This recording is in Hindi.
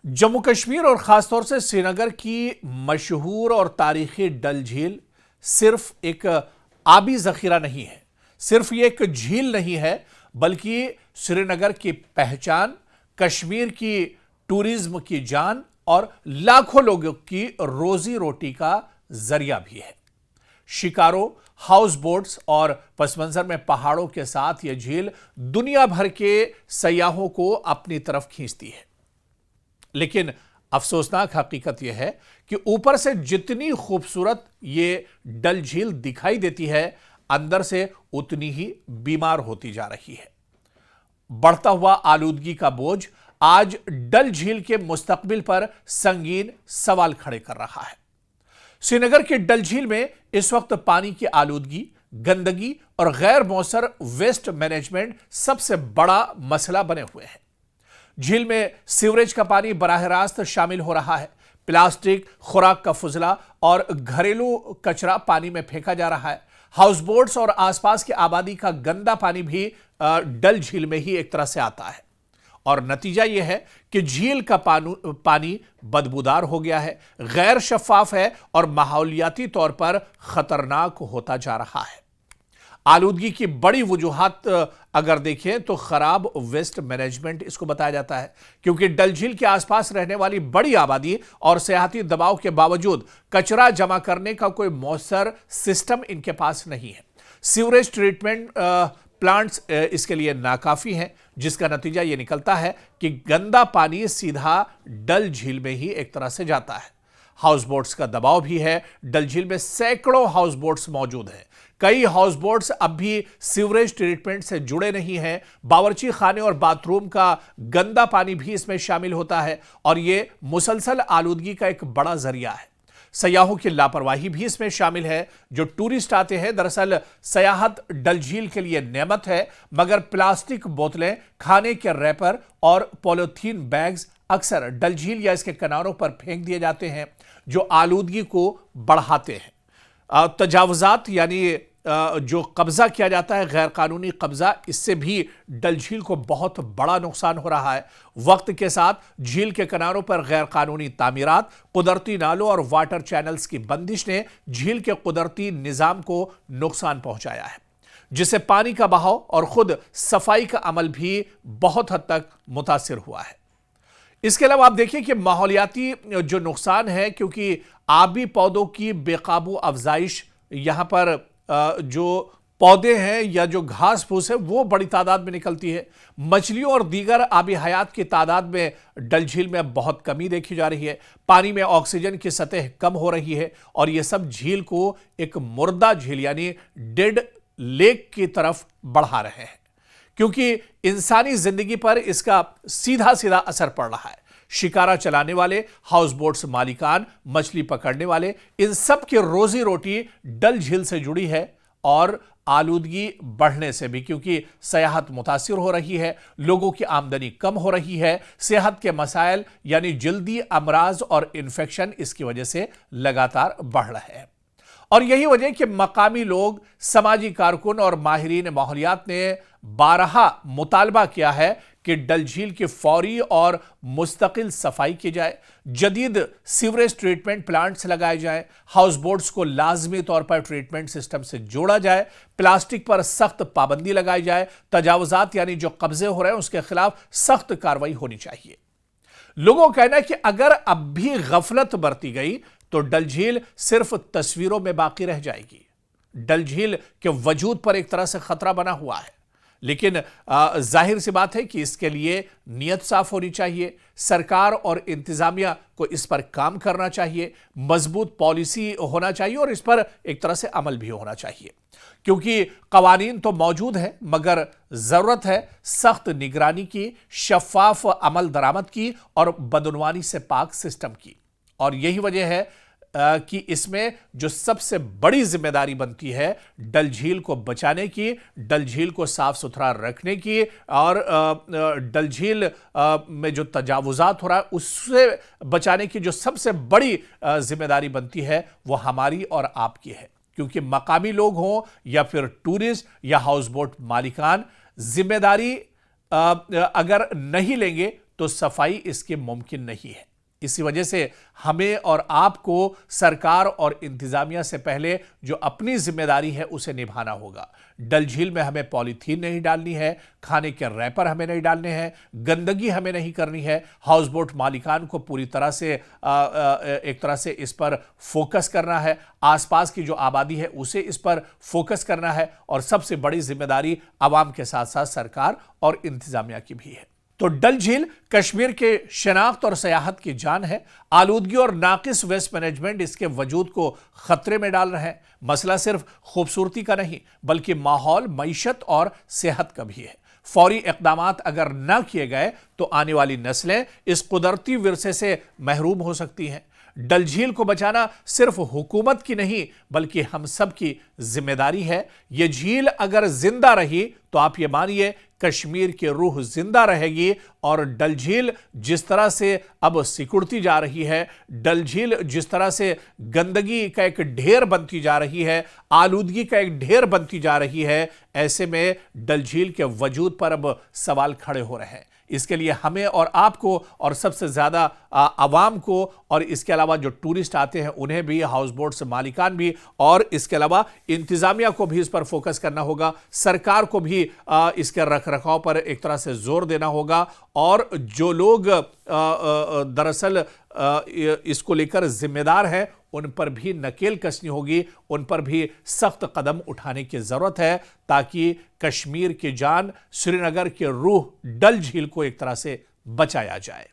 जम्मू कश्मीर और ख़ासतौर से श्रीनगर की मशहूर और तारीख़ी डल झील सिर्फ एक आबी ज़ख़ीरा नहीं है, सिर्फ ये एक झील नहीं है, बल्कि श्रीनगर की पहचान, कश्मीर की टूरिज्म की जान और लाखों लोगों की रोजी रोटी का जरिया भी है। शिकारों, हाउस बोट्स और पसमंजर में पहाड़ों के साथ यह झील दुनिया भर के सयाहों को अपनी तरफ खींचती है। लेकिन अफसोसनाक हकीकत यह है कि ऊपर से जितनी खूबसूरत ये डल झील दिखाई देती है, अंदर से उतनी ही बीमार होती जा रही है। बढ़ता हुआ आलूदगी का बोझ आज डल झील के मुस्तकबिल पर संगीन सवाल खड़े कर रहा है। श्रीनगर की डल झील में इस वक्त पानी की आलूदगी, गंदगी और गैर मौसर वेस्ट मैनेजमेंट सबसे बड़ा मसला बने हुए हैं। झील में सीवरेज का पानी बराह रास्त शामिल हो रहा है। प्लास्टिक, खुराक का फुजला और घरेलू कचरा पानी में फेंका जा रहा है। हाउस बोट्स और आसपास की आबादी का गंदा पानी भी डल झील में ही एक तरह से आता है और नतीजा यह है कि झील का पानी बदबूदार हो गया है, गैर शफाफ है और माहौलियाती तौर पर खतरनाक होता जा रहा है। आलूदगी की बड़ी वजूहात अगर देखें तो खराब वेस्ट मैनेजमेंट इसको बताया जाता है, क्योंकि डल झील के आसपास रहने वाली बड़ी आबादी और सियाहती दबाव के बावजूद कचरा जमा करने का कोई मौसर सिस्टम इनके पास नहीं है। सीवरेज ट्रीटमेंट प्लांट्स इसके लिए नाकाफी हैं, जिसका नतीजा यह निकलता है कि गंदा पानी सीधा डल झील में ही एक तरह से जाता है। हाउस बोट्स का दबाव भी है। डल झील में सैकड़ों हाउस बोट्स मौजूद हैं। कई हाउस बोट्स अब भी सीवरेज ट्रीटमेंट से जुड़े नहीं हैं। बावर्ची खाने और बाथरूम का गंदा पानी भी इसमें शामिल होता है और यह मुसलसल आलूदगी का एक बड़ा जरिया है। सयाहों की लापरवाही भी इसमें शामिल है। जो टूरिस्ट आते हैं, दरअसल सयाहत डल झील के लिए नेमत है, मगर प्लास्टिक बोतलें, खाने के रैपर और पॉलीथीन बैग्स अक्सर डल झील या इसके किनारों पर फेंक दिए जाते हैं, जो आलूदगी को बढ़ाते हैं। तजावुजात यानी जो कब्जा किया जाता है, गैर कानूनी कब्जा, इससे भी डल झील को बहुत बड़ा नुकसान हो रहा है। वक्त के साथ झील के किनारों पर गैर कानूनी तामीरात, कुदरती नालों और वाटर चैनल्स की बंदिश ने झील के कुदरती निजाम को नुकसान पहुंचाया है, जिससे पानी का बहाव और खुद सफाई का अमल भी बहुत हद तक मुतासिर हुआ है। इसके अलावा आप देखिए कि माहौलियाती जो नुकसान है, क्योंकि आबी पौधों की बेकाबू अफजाइश, यहां पर जो पौधे हैं या जो घास फूस है वो बड़ी तादाद में निकलती है। मछलियों और दीगर आबी हयात की तादाद में डल झील में बहुत कमी देखी जा रही है। पानी में ऑक्सीजन की सतह कम हो रही है और यह सब झील को एक मुर्दा झील यानी डेड लेक की तरफ बढ़ा रहे हैं, क्योंकि इंसानी जिंदगी पर इसका सीधा सीधा असर पड़ रहा है। शिकारा चलाने वाले, हाउस बोट्स मालिकान, मछली पकड़ने वाले, इन सब की रोजी रोटी डल झील से जुड़ी है और आलूदगी बढ़ने से भी, क्योंकि सयाहत मुतासिर हो रही है, लोगों की आमदनी कम हो रही है, सेहत के मसाइल यानी जल्दी अमराज और इन्फेक्शन इसकी वजह से लगातार बढ़ रहे हैं। और यही वजह कि मकामी लोग, समाजी कारकुन और माहिरीन माहौलियात ने बारहा मुतालबा किया है कि डल झील की फौरी और मुस्तकिल सफाई की जाए, जदीद सीवरेज ट्रीटमेंट प्लांट्स लगाए जाएं, हाउस बोट्स को लाजमी तौर पर ट्रीटमेंट सिस्टम से जोड़ा जाए, प्लास्टिक पर सख्त पाबंदी लगाई जाए, तजावुजात यानी जो कब्जे हो रहे हैं उसके खिलाफ सख्त कार्रवाई होनी चाहिए। लोगों का कहना है कि अगर अब भी गफलत बरती गई तो डल झील सिर्फ तस्वीरों में बाकी रह जाएगी। डल झील के वजूद पर एक तरह से खतरा बना हुआ है, लेकिन जाहिर सी बात है कि इसके लिए नीयत साफ होनी चाहिए। सरकार और इंतजामिया को इस पर काम करना चाहिए, मजबूत पॉलिसी होना चाहिए और इस पर एक तरह से अमल भी होना चाहिए, क्योंकि कवानीन तो मौजूद है, मगर जरूरत है सख्त निगरानी की, शफाफ अमल दरामद की और बदउनवानी से पाक सिस्टम की। और यही वजह है कि इसमें जो सबसे बड़ी जिम्मेदारी बनती है डल झील को बचाने की, डल झील को साफ सुथरा रखने की और डल झील में जो तजावुजात हो रहा है उससे बचाने की जो सबसे बड़ी जिम्मेदारी बनती है वो हमारी और आपकी है, क्योंकि मकामी लोग हों या फिर टूरिस्ट या हाउस बोट मालिकान, जिम्मेदारी अगर नहीं लेंगे तो सफाई इसकी मुमकिन नहीं है। इसी वजह से हमें और आपको सरकार और इंतजामिया से पहले जो अपनी जिम्मेदारी है उसे निभाना होगा। डल झील में हमें पॉलीथीन नहीं डालनी है, खाने के रैपर हमें नहीं डालने हैं, गंदगी हमें नहीं करनी है। हाउस बोट मालिकान को पूरी तरह से एक तरह से इस पर फोकस करना है, आसपास की जो आबादी है उसे इस पर फोकस करना है, और सबसे बड़ी जिम्मेदारी आवाम के साथ साथ सरकार और इंतजामिया की भी है। तो डल झील कश्मीर के शनाख्त और सयाहत की जान है। आलूदगी और नाकिस वेस्ट मैनेजमेंट इसके वजूद को खतरे में डाल रहे हैं। मसला सिर्फ खूबसूरती का नहीं बल्कि माहौल, मईशत और सेहत का भी है। फौरी इक़दामात अगर न किए गए तो आने वाली नस्लें इस कुदरती विरसे से महरूम हो सकती हैं। डल झील को बचाना सिर्फ हुकूमत की नहीं बल्कि हम सब की जिम्मेदारी है। यह झील अगर जिंदा रही तो आप ये मानिए कश्मीर की रूह जिंदा रहेगी। और डल झील जिस तरह से अब सिकुड़ती जा रही है, डल झील जिस तरह से गंदगी का एक ढेर बनती जा रही है, आलूदगी का एक ढेर बनती जा रही है, ऐसे में डल झील के वजूद पर अब सवाल खड़े हो रहे हैं। इसके लिए हमें और आपको और सबसे ज्यादा आवाम को, और इसके अलावा जो टूरिस्ट आते हैं उन्हें भी, हाउस बोट्स मालिकान भी, और इसके अलावा इंतजामिया को भी इस पर फोकस करना होगा। सरकार को भी इसके रखरखाव पर एक तरह से जोर देना होगा, और जो लोग दरअसल इसको लेकर जिम्मेदार हैं उन पर भी नकेल कसनी होगी, उन पर भी सख्त कदम उठाने की जरूरत है, ताकि कश्मीर की जान, श्रीनगर की रूह डल झील को एक तरह से बचाया जाए।